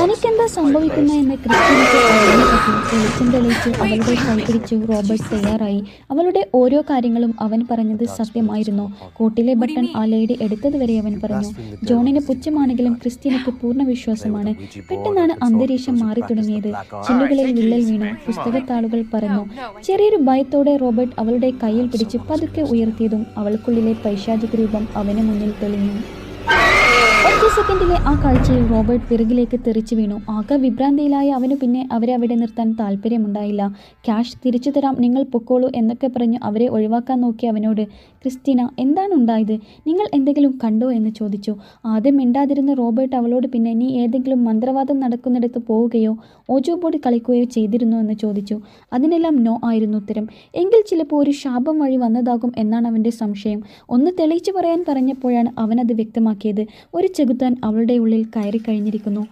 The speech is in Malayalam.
തനിക്കെന്താ സംഭവിക്കുന്നതെന്ന് ക്രിസ്റ്റീനയ്ക്ക് അറിയാൻ പറ്റി. വെളിച്ചം തെളിയിച്ച് അവളുടെ കൈപിടിച്ചു റോബർട്ട് തയ്യാറായി. അവളുടെ ഓരോ കാര്യങ്ങളും അവൻ പറഞ്ഞത് സത്യമായിരുന്നു. കോട്ടിലെ ബട്ടൺ ആ ലേഡി എടുത്തതുവരെ അവൻ പറഞ്ഞു. ജോണിന് പുച്ഛമാണെങ്കിലും ക്രിസ്റ്റീനയ്ക്ക് പൂർണ്ണ വിശ്വാസമാണ്. പെട്ടെന്നാണ് അന്തരീക്ഷം മാറി തുടങ്ങിയത്. ചില്ലുകളിൽ വിള്ളൽ വീണു. പുസ്തകത്താളുകൾ പറന്നു. ചെറിയൊരു ഭയത്തോടെ റോബർട്ട് അവളുടെ കയ്യിൽ പിടിച്ച് പതുക്കെ ഉയർത്തിയതും അവൾക്കുള്ളിലെ പൈശാചിക രൂപം അവന് മുന്നിൽ തെളിഞ്ഞു. ഒറ്റ സെക്കൻഡിലെ ആ കാഴ്ചയിൽ റോബർട്ട് പിറകിലേക്ക് തെറിച്ചു വീണു. ആകെ വിഭ്രാന്തിയിലായ അവനു പിന്നെ അവരെ അവിടെ നിർത്താൻ താല്പര്യമുണ്ടായില്ല. ക്യാഷ് തിരിച്ചു തരാം, നിങ്ങൾ പൊക്കോളൂ എന്നൊക്കെ പറഞ്ഞു അവരെ ഒഴിവാക്കാൻ നോക്കി അവനോട് ക്രിസ്റ്റീന എന്താണ് ഉണ്ടായത്, നിങ്ങൾ എന്തെങ്കിലും കണ്ടോ എന്ന് ചോദിച്ചു. ആദ്യം മിണ്ടാതിരുന്ന റോബർട്ട് അവളോട് പിന്നെ നീ ഏതെങ്കിലും മന്ത്രവാദം നടക്കുന്നിടത്ത് പോവുകയോ ഓജോ ബോർഡ് കളിക്കുകയോ ചെയ്തിരുന്നോ എന്ന് ചോദിച്ചു. അതിനെല്ലാം നോ ആയിരുന്നു ഉത്തരം. എങ്കിൽ ചിലപ്പോൾ ഒരു ശാപം വഴി വന്നതാകും എന്നാണ് അവൻ്റെ സംശയം. ഒന്ന് തെളിയിച്ചു പറയാൻ പറഞ്ഞപ്പോഴാണ് അവനത് വ്യക്തമാക്കിയത്. ഒരു ചെകുത്താൻ അവളുടെ ഉള്ളിൽ കയറി കഴിഞ്ഞിരിക്കുന്നു.